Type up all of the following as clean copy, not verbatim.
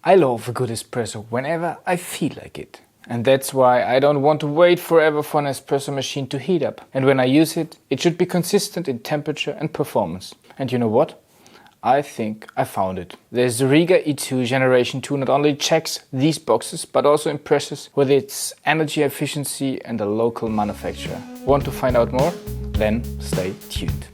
I love a good espresso whenever I feel like it. And that's why I don't want to wait forever for an espresso machine to heat up. And when I use it, it should be consistent in temperature and performance. And you know what? I think I found it. The Zuriga E2 Generation 2 not only checks these boxes, but also impresses with its energy efficiency and a local manufacturer. Want to find out more? Then stay tuned.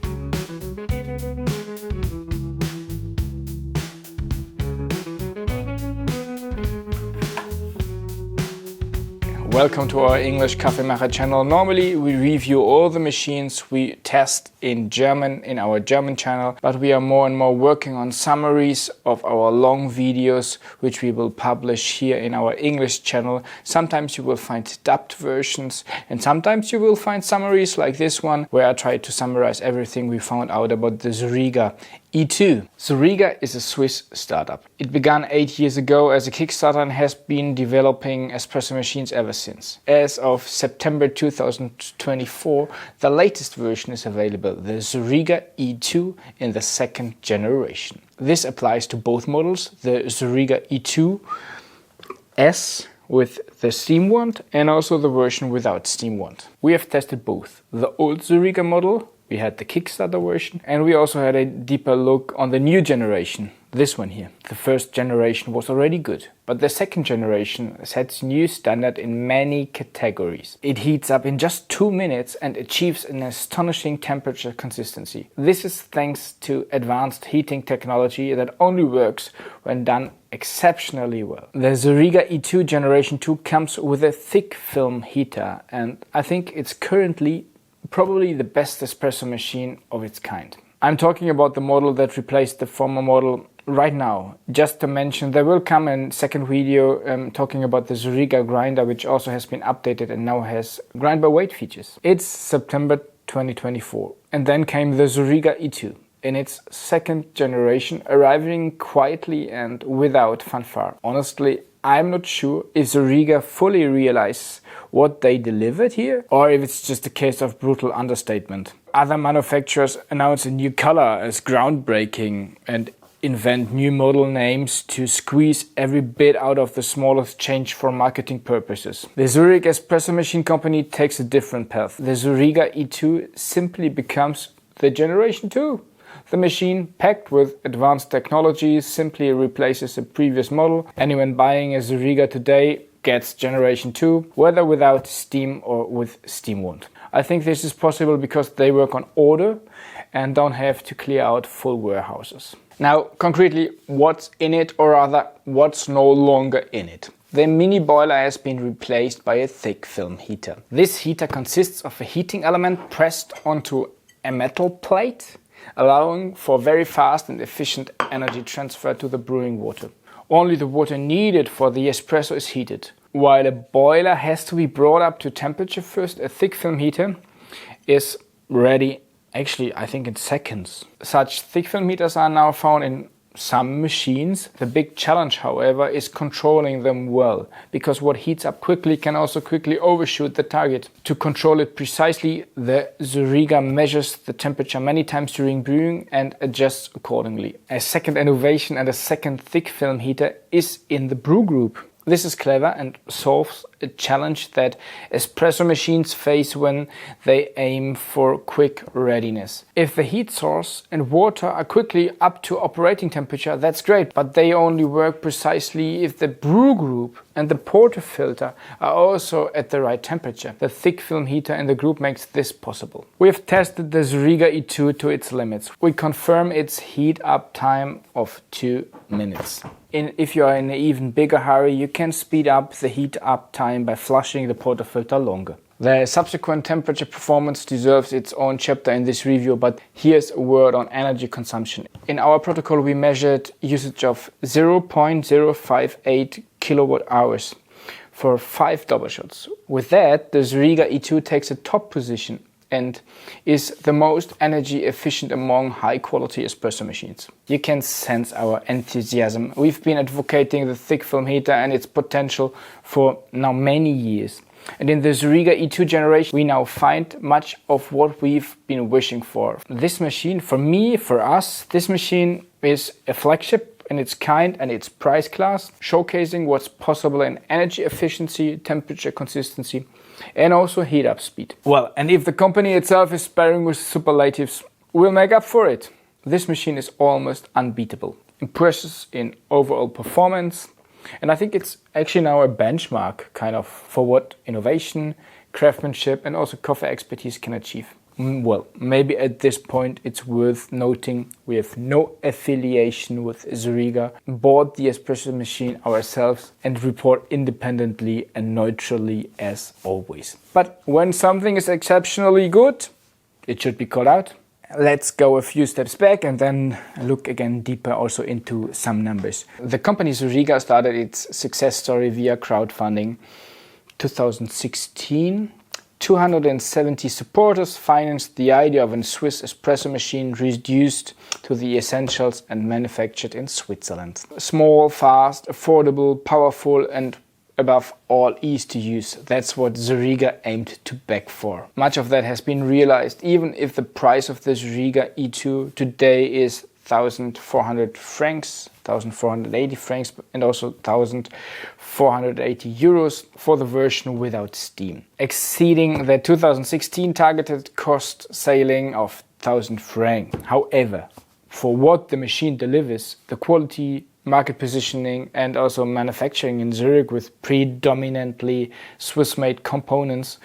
Welcome to our English Kaffeemacher channel. Normally we review all the machines we test in German in our German channel, but we are more and more working on summaries of our long videos which we will publish here in our English channel. Sometimes you will find dubbed versions and sometimes you will find summaries like this one where I try to summarize everything we found out about the Zuriga E2. Zuriga is a Swiss startup. It began 8 years ago as a Kickstarter and has been developing espresso machines ever since. As of September 2024, the latest version is available, the Zuriga E2 in the second generation. This applies to both models, the Zuriga E2 S with the steam wand and also the version without steam wand. We have tested both, the old Zuriga model, we had the Kickstarter version, and we also had a deeper look on the new generation, this one here. The first generation was already good, but the second generation sets new standard in many categories. It heats up in just 2 minutes and achieves an astonishing temperature consistency. This is thanks to advanced heating technology that only works when done exceptionally well. The Zuriga E2 Generation 2 comes with a thick film heater, and I think it's currently probably the best espresso machine of its kind. I'm talking about the model that replaced the former model right now. Just to mention, there will come a second video talking about the Zuriga grinder, which also has been updated and now has grind by weight features. It's September 2024, and then came the Zuriga E2 in its second generation, arriving quietly and without fanfare. Honestly, I'm not sure if Zuriga fully realizes what they delivered here, or if it's just a case of brutal understatement. Other manufacturers announce a new color as groundbreaking and invent new model names to squeeze every bit out of the smallest change for marketing purposes. The Zurich Espresso Machine Company takes a different path. The Zuriga E2 simply becomes the Generation 2. The machine, packed with advanced technology, simply replaces a previous model. Anyone buying a Zuriga today gets Generation 2, whether without steam or with steam wand. I think this is possible because they work on order and don't have to clear out full warehouses. Now, concretely, what's in it, or rather, what's no longer in it? The mini boiler has been replaced by a thick film heater. This heater consists of a heating element pressed onto a metal plate, allowing for very fast and efficient energy transfer to the brewing water. Only the water needed for the espresso is heated. While a boiler has to be brought up to temperature first, a thick film heater is ready, actually I think in seconds. Such thick film heaters are now found in some machines. The big challenge, however, is controlling them well, because what heats up quickly can also quickly overshoot the target. To control it precisely, the Zuriga measures the temperature many times during brewing and adjusts accordingly. A second innovation and a second thick film heater is in the Brew Group. This is clever and solves a challenge that espresso machines face when they aim for quick readiness. If the heat source and water are quickly up to operating temperature, that's great, but they only work precisely if the Brew Group and the portafilter are also at the right temperature. The thick film heater in the group makes this possible. We've tested the Zuriga E2 to its limits. We confirm its heat up time of 2 minutes. If you are in an even bigger hurry, you can speed up the heat up time by flushing the portafilter longer. The subsequent temperature performance deserves its own chapter in this review, but here's a word on energy consumption. In our protocol we measured usage of 0.058 kilowatt hours for 5 double shots. With that, the Zuriga E2 takes a top position and is the most energy efficient among high quality espresso machines. You can sense our enthusiasm. We've been advocating the thick film heater and its potential for now many years. And in the Zuriga E2 generation, we now find much of what we've been wishing for. This machine, for me, for us, this machine is a flagship in its kind and its price class, showcasing what's possible in energy efficiency, temperature consistency, and also heat up speed. Well, and if the company itself is sparing with superlatives, we'll make up for it. This machine is almost unbeatable. Impresses in overall performance, and I think it's actually now a benchmark kind of for what innovation, craftsmanship and also coffee expertise can achieve. Well, maybe at this point it's worth noting we have no affiliation with Zuriga, bought the espresso machine ourselves and report independently and neutrally as always. But when something is exceptionally good, it should be called out. Let's go a few steps back and then look again deeper also into some numbers. The company Zuriga started its success story via crowdfunding 2016. 270 supporters financed the idea of a Swiss espresso machine reduced to the essentials and manufactured in Switzerland. Small, fast, affordable, powerful and above all easy to use. That's what Zuriga aimed to beg for. Much of that has been realized, even if the price of the Zuriga E2 today is 1,400 francs, 1,480 francs and also 1,480 euros for the version without steam, exceeding the 2016 targeted cost ceiling of 1,000 francs. However, for what the machine delivers, the quality, market positioning and also manufacturing in Zurich with predominantly Swiss-made components,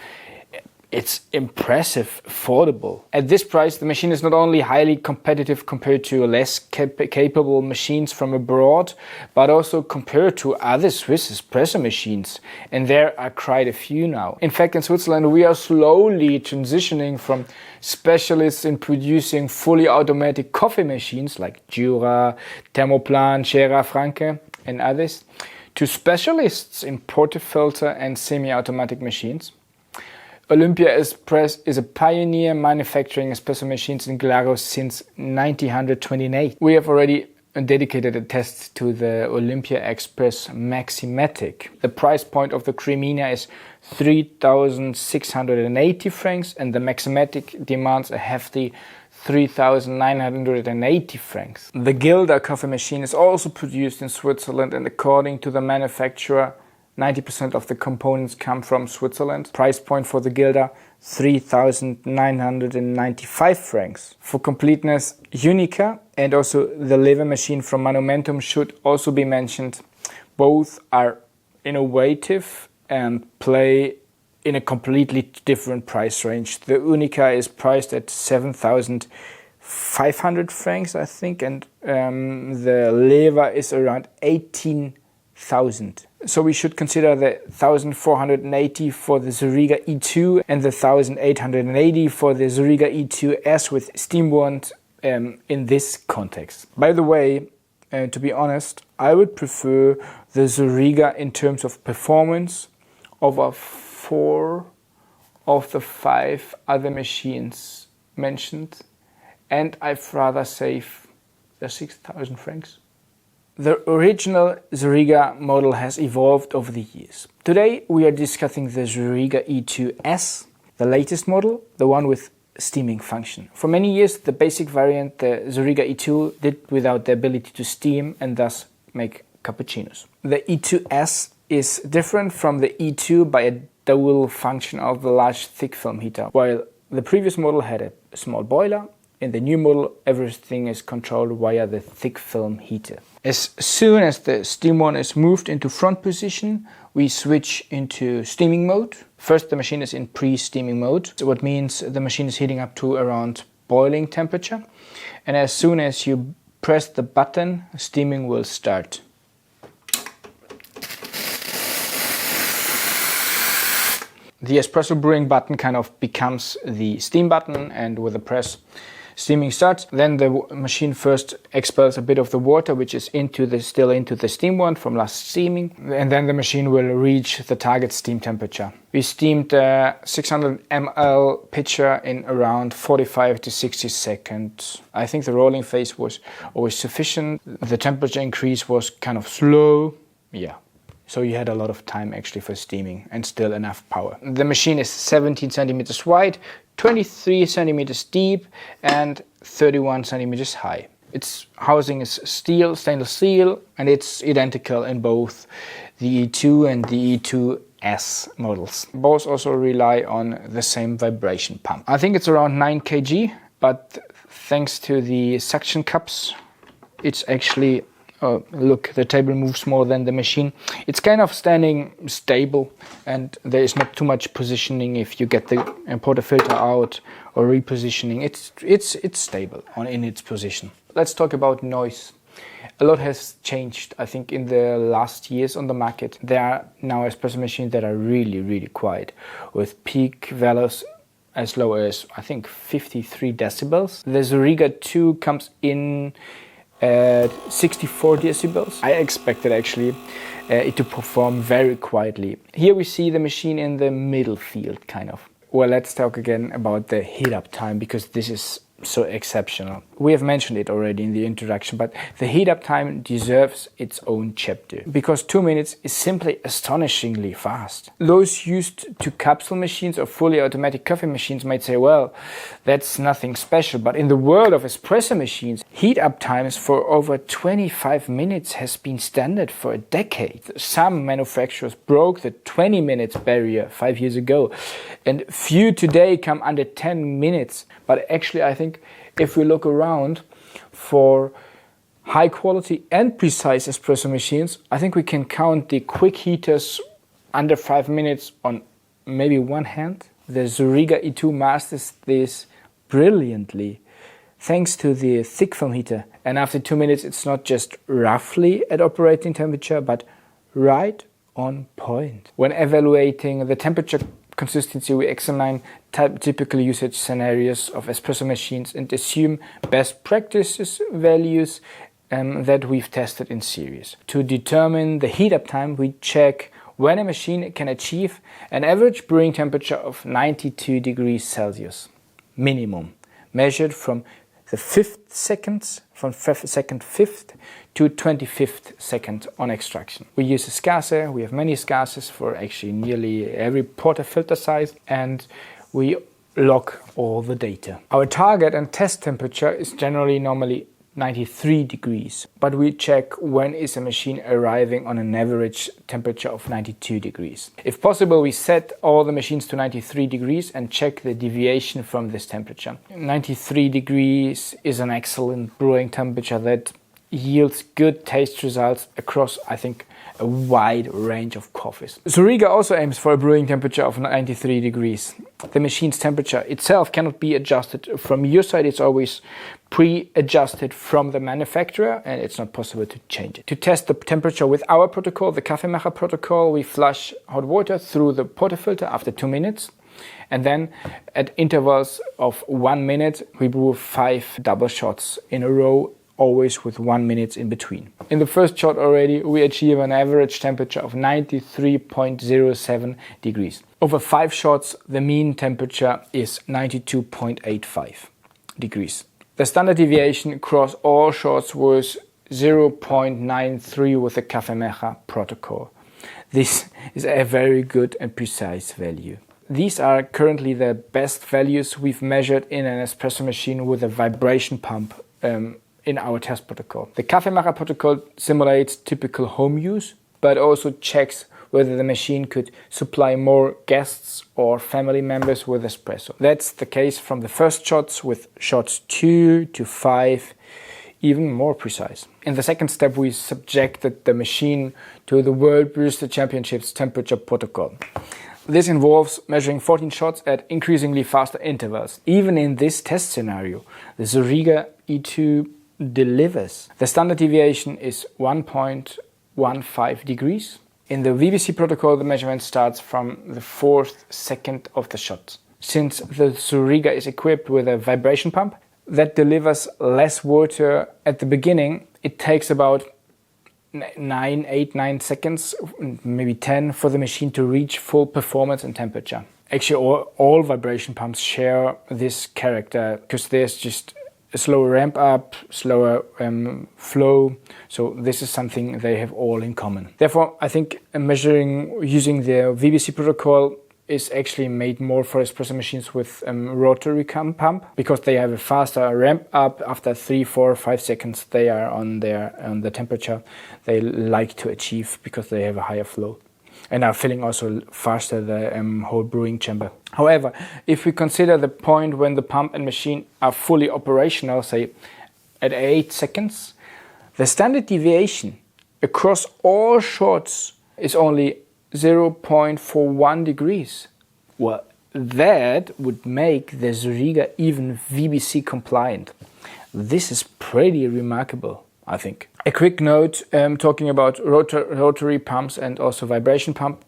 it's impressive, affordable. At this price, the machine is not only highly competitive compared to less capable machines from abroad, but also compared to other Swiss espresso machines. And there are quite a few now. In fact, in Switzerland, we are slowly transitioning from specialists in producing fully automatic coffee machines like Jura, Thermoplan, Scherer, Franke and others, to specialists in portafilter and semi-automatic machines. Olympia Espresso is a pioneer manufacturing espresso machines in Glarus since 1928. We have already dedicated a test to the Olympia Express Maximatic. The price point of the Cremina is 3,680 francs and the Maximatic demands a hefty 3,980 francs. The Gilder coffee machine is also produced in Switzerland and according to the manufacturer 90% of the components come from Switzerland. Price point for the Gilder 3,995 francs. For completeness, Unica and also the lever machine from Monumentum should also be mentioned. Both are innovative and play in a completely different price range. The Unica is priced at 7,500 francs, I think, and the lever is around 18,000. So we should consider the 1,480 for the Zuriga E2 and the 1,880 for the Zuriga E2S with steam wand in this context. By the way, to be honest, I would prefer the Zuriga in terms of performance over 4 of the 5 other machines mentioned, and I'd rather save the 6,000 francs. The original Zuriga model has evolved over the years. Today we are discussing the Zuriga E2S, the latest model, the one with steaming function. For many years the basic variant, the Zuriga E2, did without the ability to steam and thus make cappuccinos. The E2S is different from the E2 by a dual function of the large thick film heater. While the previous model had a small boiler, in the new model everything is controlled via the thick film heater. As soon as the steam wand is moved into front position, we switch into steaming mode. First the machine is in pre-steaming mode, so what means the machine is heating up to around boiling temperature. And as soon as you press the button, steaming will start. The espresso brewing button kind of becomes the steam button, and with a press steaming starts. Then the machine first expels a bit of the water which is still into the steam wand from last steaming, and then the machine will reach the target steam temperature. We steamed a 600 ml pitcher in around 45 to 60 seconds. I think the rolling phase was always sufficient. The temperature increase was kind of slow. Yeah. So you had a lot of time actually for steaming and still enough power. The machine is 17 centimeters wide, 23 centimeters deep and 31 centimeters high. Its housing is steel, stainless steel, and it's identical in both the E2 and the E2S models. Both also rely on the same vibration pump. I think it's around 9 kg, but thanks to the suction cups, it's actually, look, the table moves more than the machine. It's kind of standing stable, and there is not too much positioning if you get the portafilter out or repositioning. It's stable in its position. Let's talk about noise. A lot has changed, I think, in the last years on the market. There are now espresso machines that are really, really quiet, with peak values as low as, I think, 53 decibels. The Zuriga 2 comes in at 64 decibels. I expected actually it to perform very quietly. Here we see the machine in the middle field, kind of. Well, let's talk again about the heat up time, because this is so exceptional. We have mentioned it already in the introduction, but the heat up time deserves its own chapter, because 2 minutes is simply astonishingly fast. Those used to capsule machines or fully automatic coffee machines might say, well, that's nothing special, but in the world of espresso machines, heat up times for over 25 minutes has been standard for a decade. Some manufacturers broke the 20 minutes barrier 5 years ago, and few today come under 10 minutes. But actually, I think if we look around for high quality and precise espresso machines, I think we can count the quick heaters under 5 minutes on maybe one hand. The Zuriga E2 masters this brilliantly, thanks to the thick foam heater. And after 2 minutes, it's not just roughly at operating temperature, but right on point. When evaluating the temperature consistency, we examine typical usage scenarios of espresso machines and assume best practices values that we've tested in series. To determine the heat up time, we check when a machine can achieve an average brewing temperature of 92 degrees Celsius minimum, measured from the 5th seconds, from second 5th to 25th second on extraction. We use a scasser. We have many scassers for actually nearly every portafilter size, and we log all the data. Our target and test temperature is normally 93 degrees, but we check when is a machine arriving on an average temperature of 92 degrees. If possible, we set all the machines to 93 degrees and check the deviation from this temperature. 93 degrees is an excellent brewing temperature that yields good taste results across, I think, a wide range of coffees. Zuriga also aims for a brewing temperature of 93 degrees. The machine's temperature itself cannot be adjusted from your side. It's always pre-adjusted from the manufacturer, and it's not possible to change it. To test the temperature with our protocol, the Kaffeemacher protocol, we flush hot water through the portafilter after 2 minutes. And then at intervals of 1 minute, we brew 5 double shots in a row, always with 1 minute in between. In the first shot already, we achieve an average temperature of 93.07 degrees. Over 5 shots, the mean temperature is 92.85 degrees. The standard deviation across all shots was 0.93 with the Kaffeemacher protocol. This is a very good and precise value. These are currently the best values we've measured in an espresso machine with a vibration pump in our test protocol. The Kaffeemacher protocol simulates typical home use, but also checks whether the machine could supply more guests or family members with espresso. That's the case from the first shots, with shots 2 to 5, even more precise. In the second step, we subjected the machine to the World Barista Championships temperature protocol. This involves measuring 14 shots at increasingly faster intervals. Even in this test scenario, the Zuriga E2 delivers. The standard deviation is 1.15 degrees. In the VBC protocol, the measurement starts from the 4th second of the shot. Since the Zuriga is equipped with a vibration pump that delivers less water at the beginning, it takes about 9 seconds, maybe 10, for the machine to reach full performance and temperature. Actually, all vibration pumps share this character, because there's just a slower ramp up, slower flow. So this is something they have all in common. Therefore, I think measuring using the VBC protocol is actually made more for espresso machines with rotary pump, because they have a faster ramp up. After 3, 4, 5 seconds they are on the temperature they like to achieve, because they have a higher flow and are filling also faster the whole brewing chamber. However, if we consider the point when the pump and machine are fully operational, say at 8 seconds, the standard deviation across all shots is only 0.41 degrees. Well, that would make the Zuriga even VBC compliant. This is pretty remarkable, I think. A quick note, talking about rotary pumps and also vibration pump.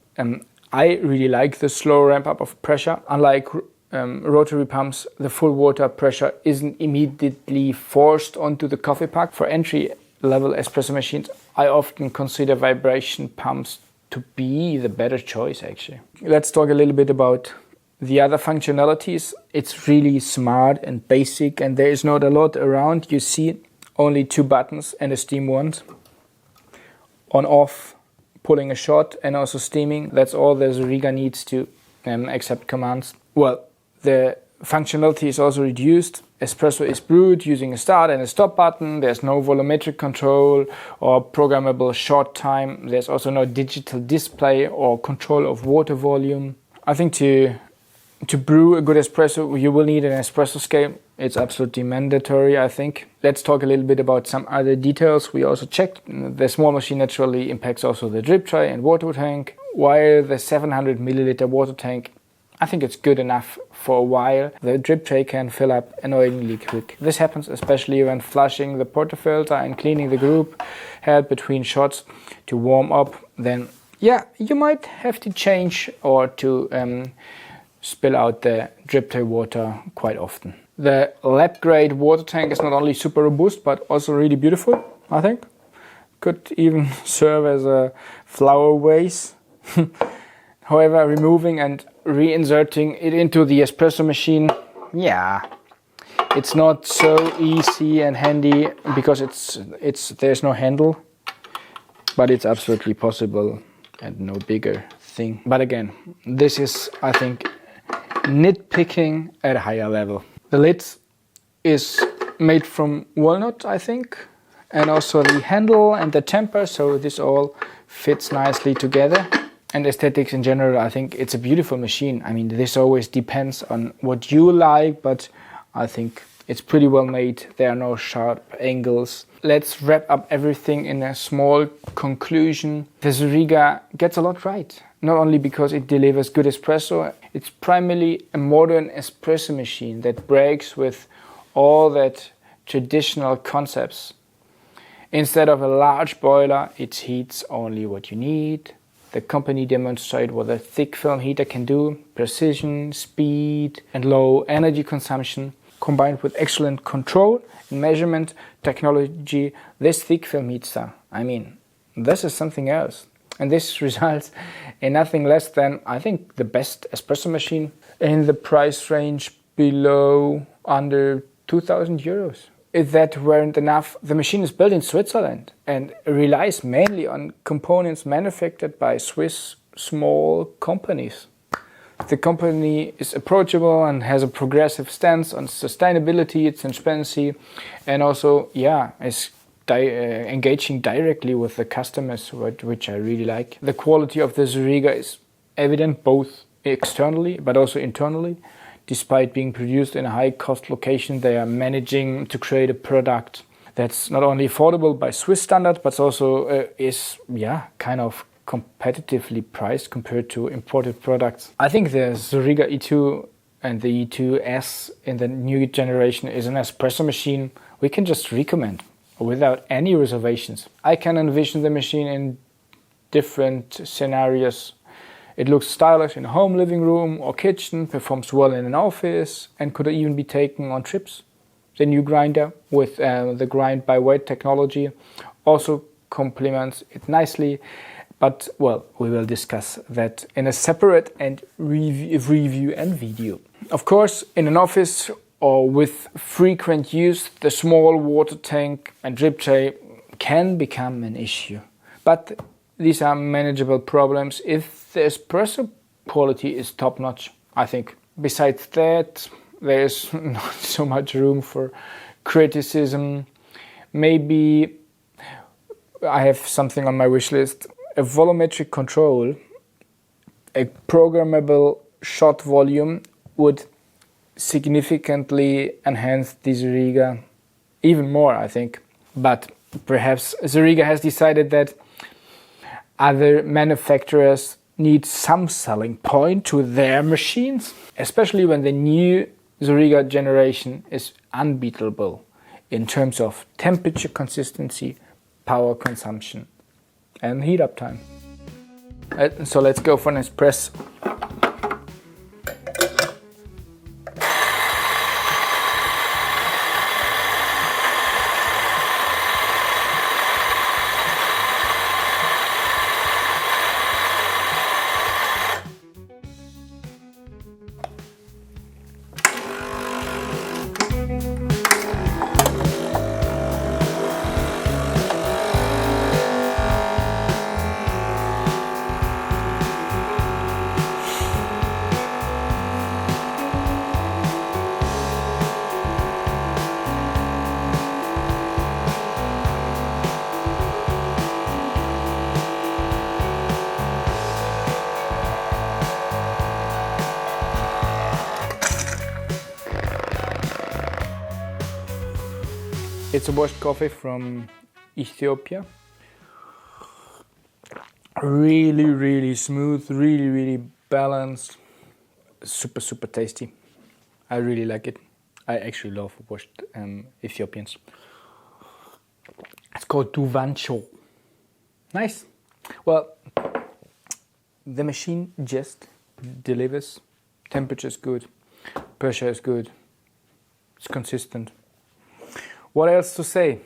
I really like the slow ramp up of pressure. Unlike rotary pumps, the full water pressure isn't immediately forced onto the coffee puck. For entry level espresso machines, I often consider vibration pumps to be the better choice, actually. Let's talk a little bit about the other functionalities. It's really smart and basic, and there is not a lot around. You see only 2 buttons and a steam wand. On off, pulling a shot, and also steaming. That's all the Zuriga needs to accept commands. Well, the functionality is also reduced. Espresso is brewed using a start and a stop button. There's no volumetric control or programmable shot time. There's also no digital display or control of water volume. I think to brew a good espresso, you will need an espresso scale. It's absolutely mandatory, I think. Let's talk a little bit about some other details we also checked. The small machine naturally impacts also the drip tray and water tank, while the 700 milliliter water tank, I think it's good enough for a while. The drip tray can fill up annoyingly quick. This happens especially when flushing the portafilter and cleaning the group head between shots to warm up. Then, yeah, you might have to change or to spill out the drip tray water quite often. The lab grade water tank is not only super robust, but also really beautiful, I think. Could even serve as a flower vase. However, removing and reinserting it into the espresso machine, yeah, it's not so easy and handy, because there's no handle, but it's absolutely possible and no bigger thing. But again, this is, I think, nitpicking at a higher level. The lid is made from walnut, I think, and also the handle and the temper, so this all fits nicely together. And aesthetics in general, I think it's a beautiful machine. I mean, this always depends on what you like, but I think it's pretty well made. There are no sharp angles. Let's wrap up everything in a small conclusion. The Zuriga gets a lot right. Not only because it delivers good espresso, it's primarily a modern espresso machine that breaks with all that traditional concepts. Instead of a large boiler, it heats only what you need. The company demonstrates what a thick film heater can do: precision, speed, and low energy consumption. Combined with excellent control and measurement technology, this thick film heater, I mean, this is something else. And this results in nothing less than, I think, the best espresso machine in the price range below under 2,000 euros. If that weren't enough, the machine is built in Switzerland and relies mainly on components manufactured by Swiss small companies. The company is approachable and has a progressive stance on sustainability, transparency, and also, yeah, is engaging directly with the customers, which I really like. The quality of the Zuriga is evident both externally but also internally. Despite being produced in a high-cost location, they are managing to create a product that's not only affordable by Swiss standards, but also is, yeah, kind of competitively priced compared to imported products. I think the Zuriga E2 and the E2S in the new generation is an espresso machine we can just recommend without any reservations. I can envision the machine in different scenarios. It looks stylish in a home, living room or kitchen, performs well in an office, and could even be taken on trips. The new grinder with the grind by weight technology also complements it nicely, but well, we will discuss that in a separate and review and video. Of course, in an office or with frequent use, the small water tank and drip tray can become an issue. But these are manageable problems if the espresso quality is top notch, I think. Besides that, there's not so much room for criticism. Maybe I have something on my wish list. A volumetric control, a programmable shot volume would significantly enhance the Zuriga even more, I think. But perhaps Zuriga has decided that other manufacturers need some selling point to their machines, especially when the new Zuriga generation is unbeatable in terms of temperature consistency, power consumption and heat up time. So let's go for an espresso. It's a washed coffee from Ethiopia. Really smooth, really balanced, super tasty. I really like it. I actually love washed Ethiopians. It's called Duvancho. Nice. Well, the machine just delivers. Temperature is good, pressure is good, it's consistent. What else to say?